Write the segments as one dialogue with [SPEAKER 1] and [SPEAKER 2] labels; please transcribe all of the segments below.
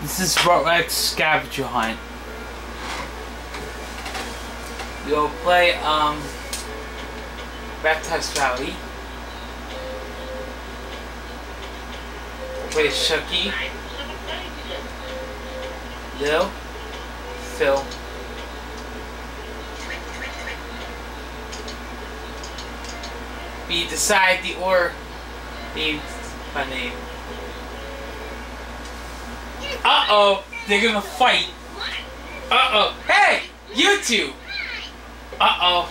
[SPEAKER 1] This is Rex Scavenger Hunt. We'll play Baptized Valley. We'll play Chucky, Lil, Phil. We decide the order named by name. Uh-oh, they're gonna fight. Uh-oh, hey, you two. Uh-oh.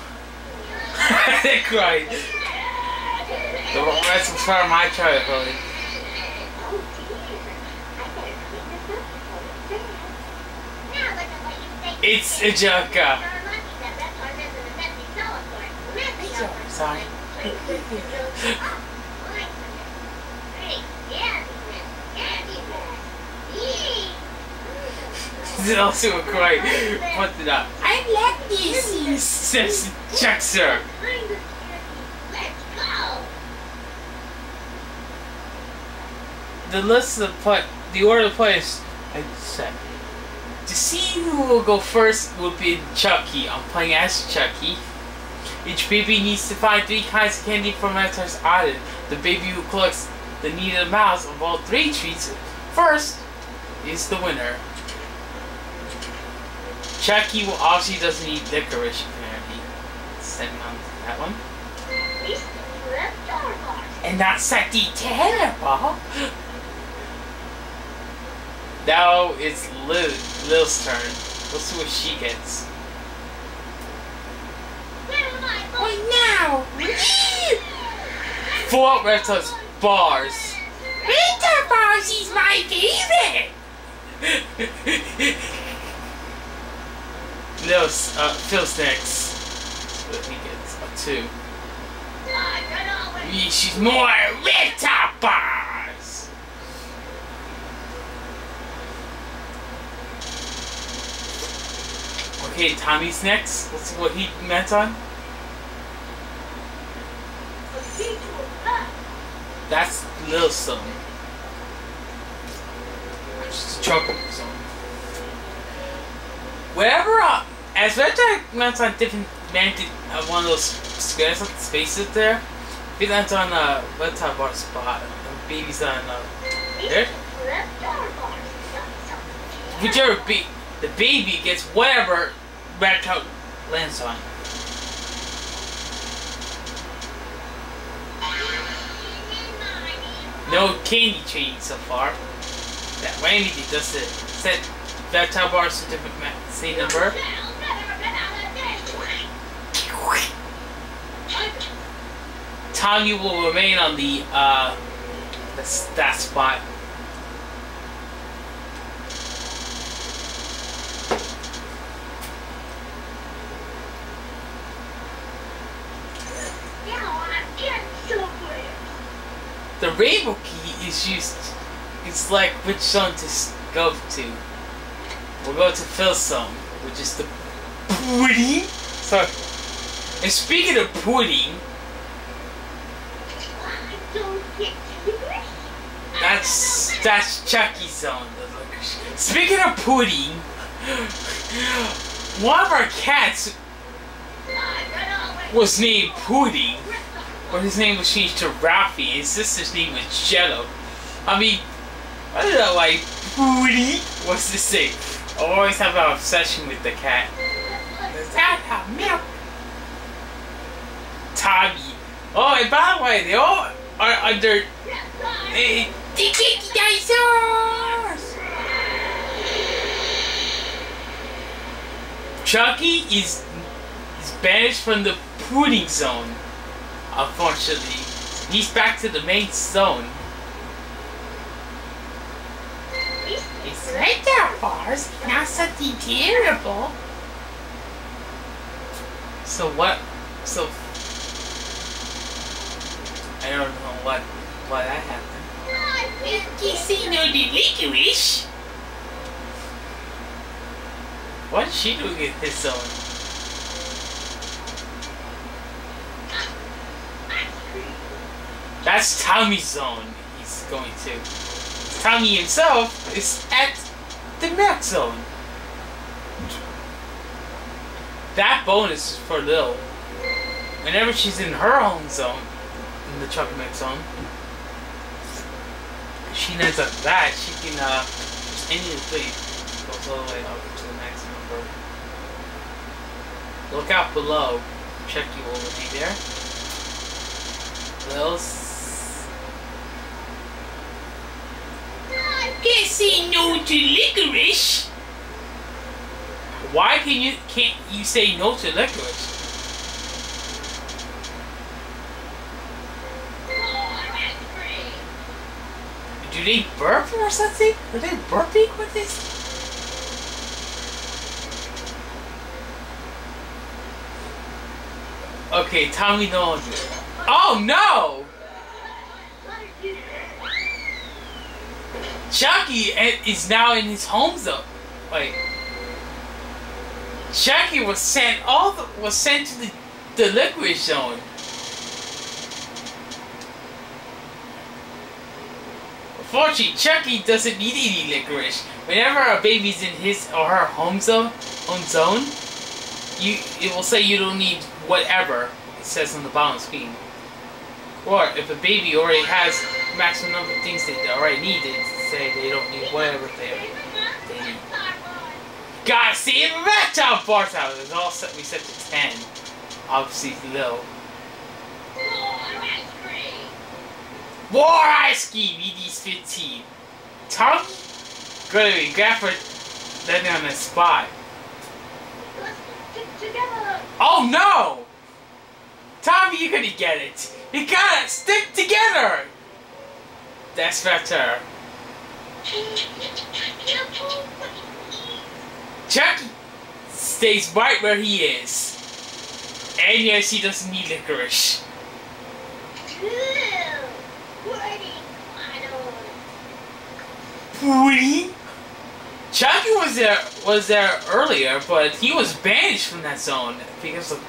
[SPEAKER 1] They cried. The rest was part of my childhood. It's a joker. Sorry. This is also a cry. What did I? I like this, says Jackson. The list of the order of plays I said. To see who will go first will be Chucky. I'm playing as Chucky. Each baby needs to find 3 kinds of candy from mentors added. The baby who collects the needed amounts of all 3 treats first is the winner. Chucky will obviously doesn't eat licorice apparently. Send on that one. And that's at the terrible. Now it's Lil's turn. Let's see what she gets. What now? 4 Reptiles bars. Reptile bars is my favorite. Phil's next. He gets a 2. She's more reptile bars. Okay, Tommy's next. Let's see what he meant on. That's Lil's song. Just a chocolate song. Wherever, as Reptile lands on different one of those squares like spaces there, if it lands on a reptile bar spot, and baby's on there. Whichever the baby gets whatever reptile lands on. No candy chain so far. That Randy does it. Set reptile bars to different same number. Tommy will remain on that spot. The rainbow key is used. It's like which zone to go to. We'll go to Phil's zone, which is the pudding. Sorry. And speaking of pudding, that's Chucky's zone. Speaking of pudding, one of our cats was named Pudding, but his name was changed to Ralphie. His sister's name was Jello. I mean, I don't know why Pudding was the same. I always have an obsession with the cat. Does that have milk? Tommy. Oh, and by the way, they all are under the dinosaurs. Chucky is banished from the pudding zone. Unfortunately, he's back to the main zone. It's right there, bars. Not something terrible. So what? So I don't know what that happened. You see no licorice. What is she doing in his zone? That's Tommy's zone he's going to. Tommy himself is at the mech zone. That bonus is for Lil. Whenever she's in her home zone, in the Chucky mech zone, she ends up that she can just any of the three goes all the way up to the next number. Look out below. Check you will be there. Lil's. Can't say no to licorice. Why can't you say no to licorice? Do they burp or something? Are they burping with this? Okay, Tommy knows it. Oh no! Chucky is now in his home zone. Wait. Chucky was sent to the licorice zone. Unfortunately, Chucky doesn't need any licorice. Whenever a baby's in his or her home zone, it will say you don't need whatever it says on the bottom screen. Or if a baby already has maximum number of things they already need, they say they don't need whatever they need. Gotta see it reptile bars out. It's all set. We set to 10. Obviously low. More ice cream. ED's 15. Tom, gonna be glad for letting on the spot. Oh no! Tommy, you're gonna get it. You gotta stick together. That's better. Chucky stays right where he is. And yes, he doesn't need licorice. Pretty? Chucky was there earlier, but he was banished from that zone because of the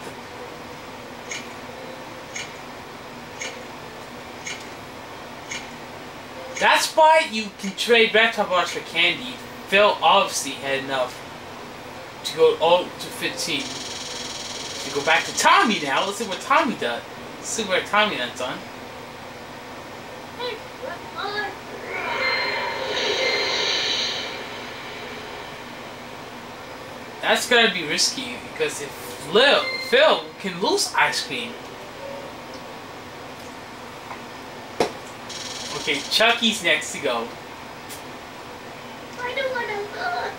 [SPEAKER 1] That's why you can trade reptile bars for candy. Phil obviously had enough to go all to 15. To go back to Tommy now. Let's see what Tommy does. Let's see where Tommy that's on. That's gonna be risky because if Phil can lose ice cream. Okay, Chucky's next to go.
[SPEAKER 2] I don't want to look.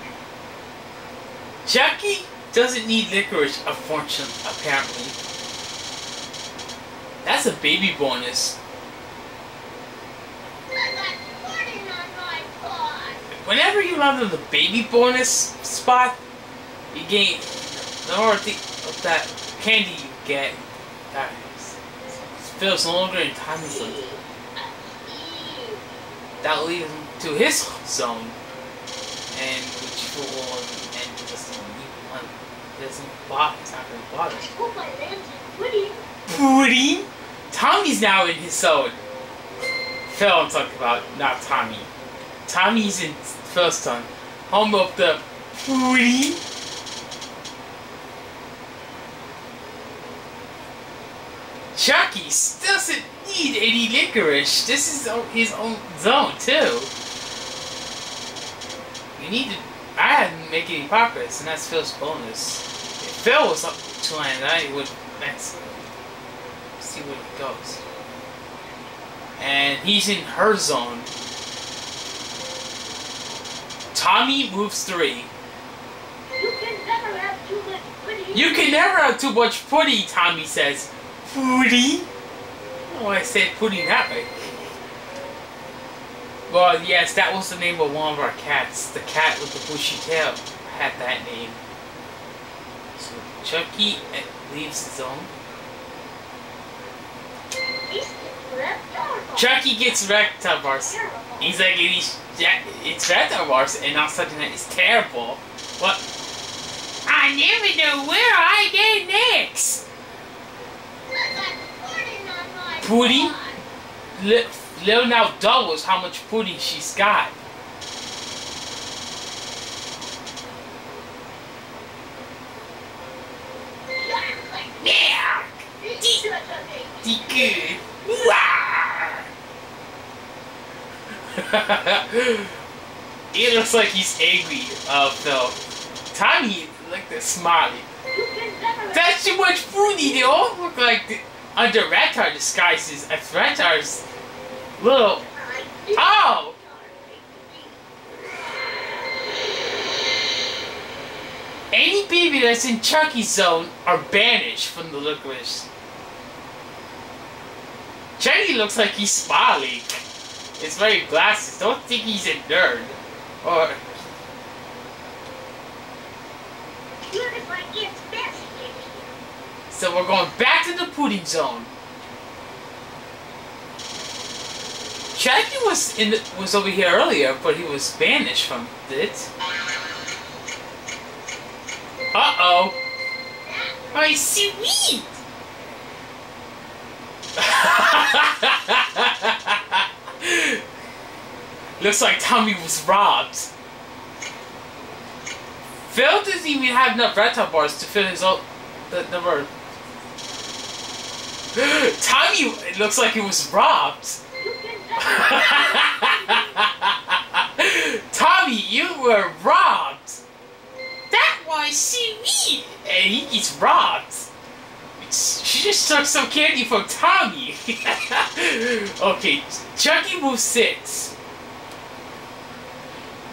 [SPEAKER 1] Chucky doesn't need licorice, unfortunately, apparently. That's a baby bonus.
[SPEAKER 2] I got pudding on my paw.
[SPEAKER 1] Whenever you land on the baby bonus spot, you gain the more of that candy you get. That feels no longer in time zone. That leads him to his zone, and which will and doesn't bother. It's not gonna bother.
[SPEAKER 2] I hope I landed pudding.
[SPEAKER 1] Pudding? Tommy's now in his zone. Phil, I'm talking about, not Tommy. Tommy's in first zone. Home of the pudding. Chucky doesn't need any licorice. This is his own zone too. You need to. I hadn't make any progress, and that's Phil's bonus. If Phil was up to land, I would next see where it goes. And he's in her zone. Tommy moves 3.
[SPEAKER 2] You can never have too much pudding.
[SPEAKER 1] You can never have too much pudding, Tommy says. Pudding? Oh, I said pudding that way. Well, yes, that was the name of one of our cats. The cat with the bushy tail had that name. So Chucky leaves his zone. Chucky gets reptile bars. He's like, it's reptile bars, and not something that is terrible. What? I never know where I get next. Pudding? Lil now doubles how much pudding she's got. good. Wah! It looks like he's angry, Phil. Tommy, like the smiley.
[SPEAKER 2] You can never have
[SPEAKER 1] That's too much foodie. They all look like under Reptar disguises as Reptar's little. Oh! Any baby that's in Chucky's zone are banished from the licorice. Chucky looks like he's smiling. He's wearing glasses. Don't think he's a nerd. Or
[SPEAKER 2] You look like it's best.
[SPEAKER 1] so we're going back to the pudding zone. Chucky was over here earlier, but he was banished from it. Uh-oh. Oh, he's sweet! Looks like Tommy was robbed. Phil doesn't even have enough red top bars to fill his own the number. Tommy, it looks like he was robbed.
[SPEAKER 2] You can never
[SPEAKER 1] Tommy, you were robbed. That was sweet, and he gets robbed. She just took some candy from Tommy. Okay, Chucky moves 6.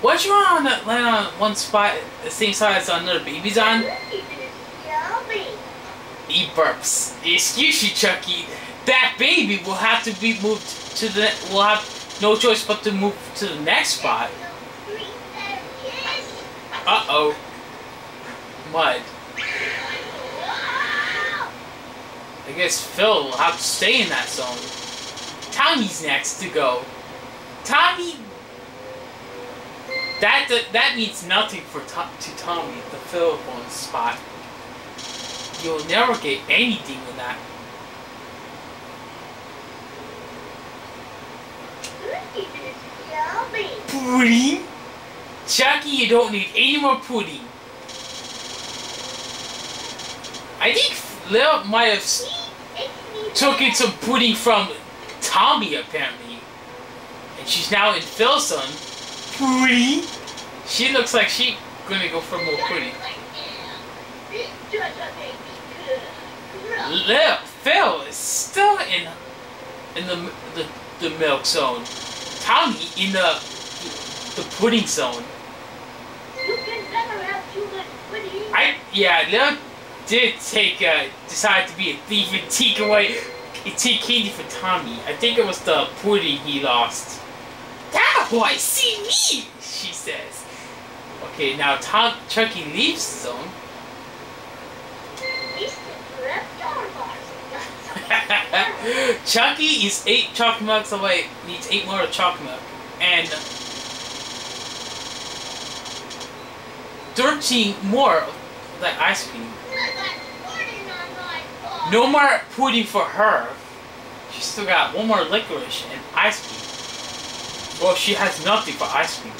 [SPEAKER 1] What you want to land on one spot, the same side as another baby's on?
[SPEAKER 2] Yummy.
[SPEAKER 1] He burps. Excuse you, Chucky. That baby will have to be moved to the. Will have no choice but to move to the next spot. Uh-oh. Mud. I guess Phil will have to stay in that zone. Tommy's next to go. Tommy. That means nothing to Tommy, the Phil on spot. You'll never get anything with that.
[SPEAKER 2] Yummy.
[SPEAKER 1] Pudding? Chucky, you don't need any more pudding. I think Lil might have taken some pudding from Tommy, apparently. And she's now in Phil's son. Pudding? She looks like she's gonna go for more pudding. Lil, Phil is still in the milk zone. Tommy in the pudding zone.
[SPEAKER 2] You can never have too much pudding.
[SPEAKER 1] Lil did decide to be a thief and take candy from Tommy. I think it was the pudding he lost. That boy see me, she says. Okay, now Chucky leaves the zone. Chucky is 8 chocolate milks away. Needs 8 more of chocolate milk. And 13 more of that ice cream. No more pudding for her. She's still got 1 more licorice and ice cream. Well, she has nothing for ice cream.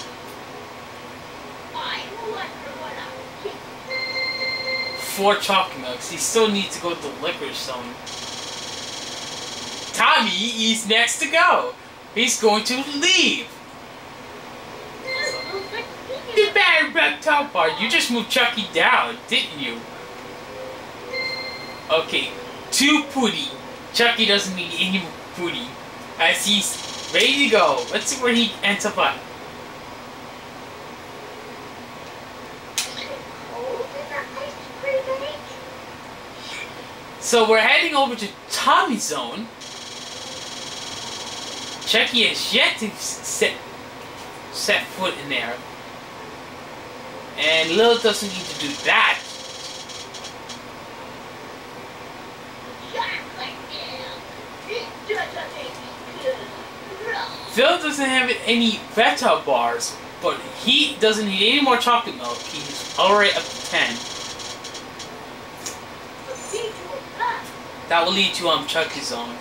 [SPEAKER 1] 4 chocolate milks. He still needs to go to the licorice zone. Tommy is next to go. He's going to leave. You bad red top bar. You just moved Chucky down, didn't you? Okay, 2 pudding. Chucky doesn't need any more pudding. As he's ready to go. Let's see where he ends up at. So we're heading over to Tommy's zone. Chucky has yet to set foot in there. And Lil doesn't need to do that. Phil doesn't have any Veta bars, but he doesn't need any more chocolate milk. He's already up to 10. That will lead to Chucky's zone.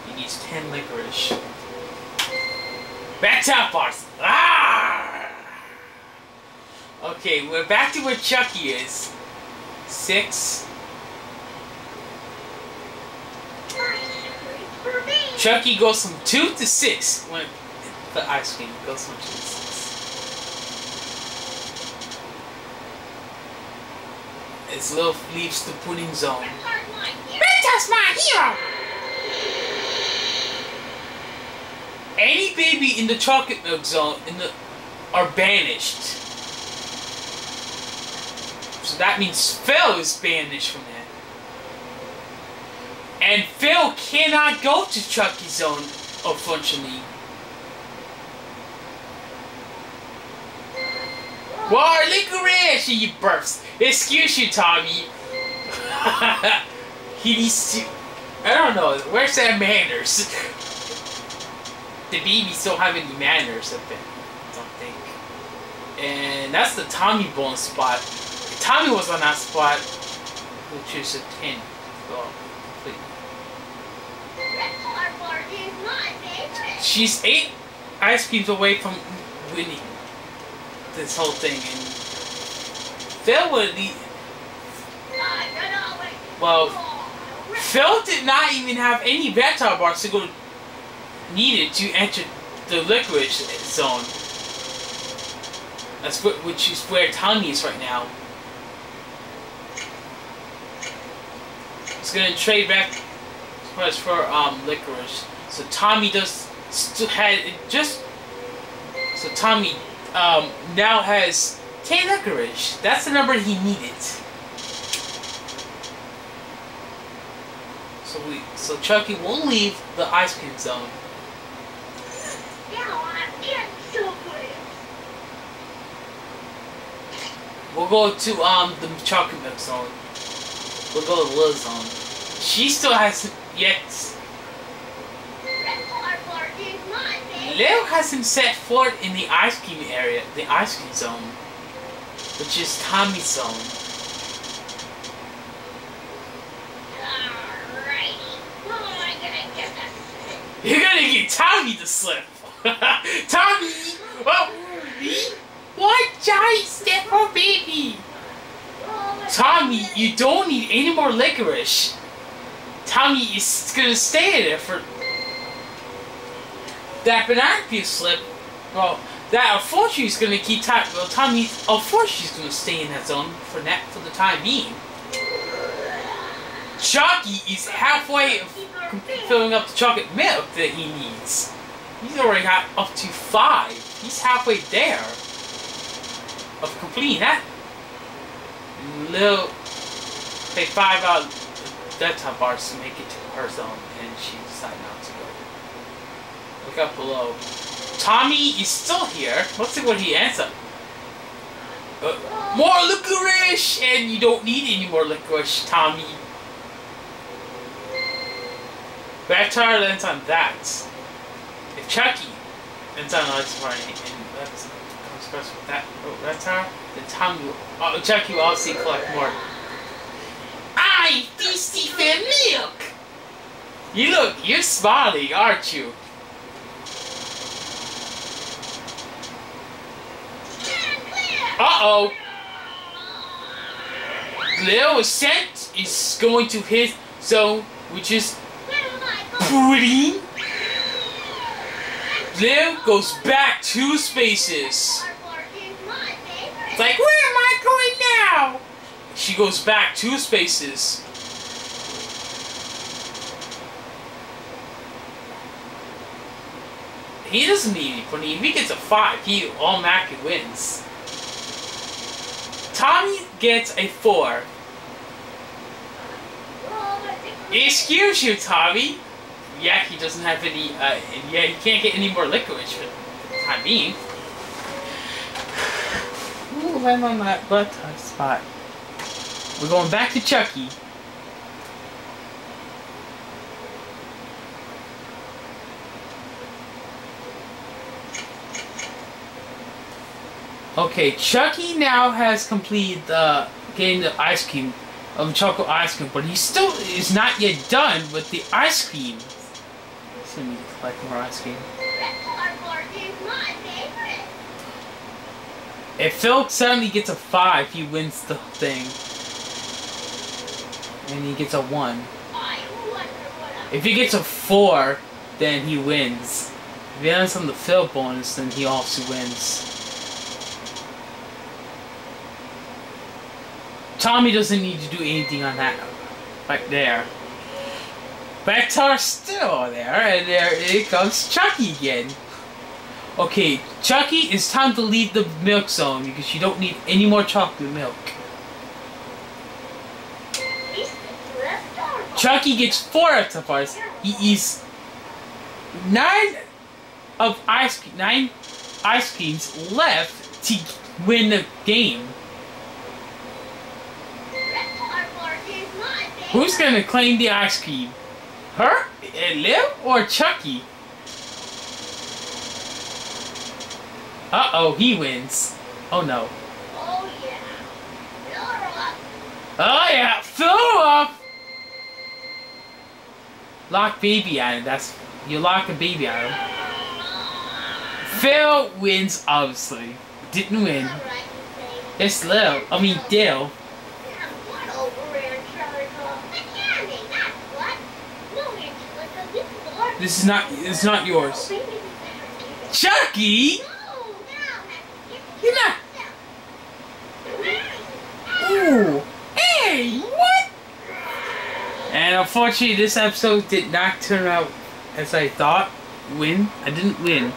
[SPEAKER 1] He needs 10 licorice. Veta bars! Ah! Okay, we're back to where Chucky is. 6. Chucky goes from 2 to 6 when the ice cream goes from 2 to 6. As Lil leaves the pudding zone. Rita's my hero! Any baby in the chocolate milk zone are banished. So that means Phil is banished from that. And Phil cannot go to Chucky's zone, unfortunately. War licorice! He bursts. Excuse you, Tommy. He needs to. I don't know. Where's that manners? The babies don't have any manners, I don't think. And that's the Tommy bone spot. If Tommy was on that spot, we'll choose a 10. So, she's 8 ice creams away from winning this whole thing, and Phil would be. Well, Phil did not even have any reptile bars to go needed to enter the licorice zone. That's which is where Tommy is right now. He's gonna trade back for licorice. So Tommy does still had it just. So Tommy now has 10 licorice. That's the number he needed. So Chucky will leave the ice cream zone. We'll go to the chocolate milk zone. We'll go to Lil's zone. She still hasn't yet. Lil hasn't set foot in the ice cream area, the ice cream zone, which is Tommy's zone. You're gonna get Tommy to slip. Tommy! Oh! What giant step for baby? Tommy, you don't need any more licorice. Tommy is gonna stay there for that banana peel slip. Well, that unfortunately is gonna keep Tommy. Well, Tommy unfortunately is gonna stay in that zone for the time being. Chucky is halfway filling up the chocolate milk that he needs. He's already got up to 5. He's halfway there of completing that. Lil take 5 out of that top bars to make it to her zone, and she decided not to go. Look up below. Tommy is still here. Let's see what he ends up. More licorice! And you don't need any more licorice, Tommy. Reptar lands on that. If Chucky lands on Reptar and that comes first with that Reptar, then Tommy will, Chucky will obviously collect more. I'm thirsty for milk! You're smiling, aren't you? Uh-oh! Lil is going to his zone, which is pudding. Lil goes back 2 spaces. It's like, where am I going now? She goes back 2 spaces. He doesn't need any pudding. If he gets a 5, he automatically wins. Tommy gets a 4. Excuse you, Tommy. Yeah, he doesn't have any, yeah, he can't get any more licorice for the time being. Ooh, I'm on that butt spot. We're going back to Chucky. Okay, Chucky now has completed getting the ice cream, chocolate ice cream, but he still is not yet done with the ice cream. So we need to collect more ice cream. If Phil suddenly gets a 5, he wins the thing. And he gets a 1. If he gets a 4, then he wins. If he lands on the fail bonus, then he also wins. Tommy doesn't need to do anything on that. Right there. Bactar's still there, and here comes Chucky again. Okay, Chucky, it's time to leave the milk zone because you don't need any more chocolate milk. Chucky gets 4 octopus. He eats 9 ice creams left to win the game. Who's gonna claim the ice cream? Her? Liv? Or Chucky? Uh-oh, he wins. Oh no.
[SPEAKER 2] Oh yeah. Fill her up.
[SPEAKER 1] Oh yeah, fill her up! Lock baby at him. That's you lock a baby at him. Phil wins, obviously. Didn't win. It's Liv. I mean Dale. This is not. It's not yours. Chucky. You're not. Ooh. Hey, what? And unfortunately, this episode did not turn out as I thought. I didn't win.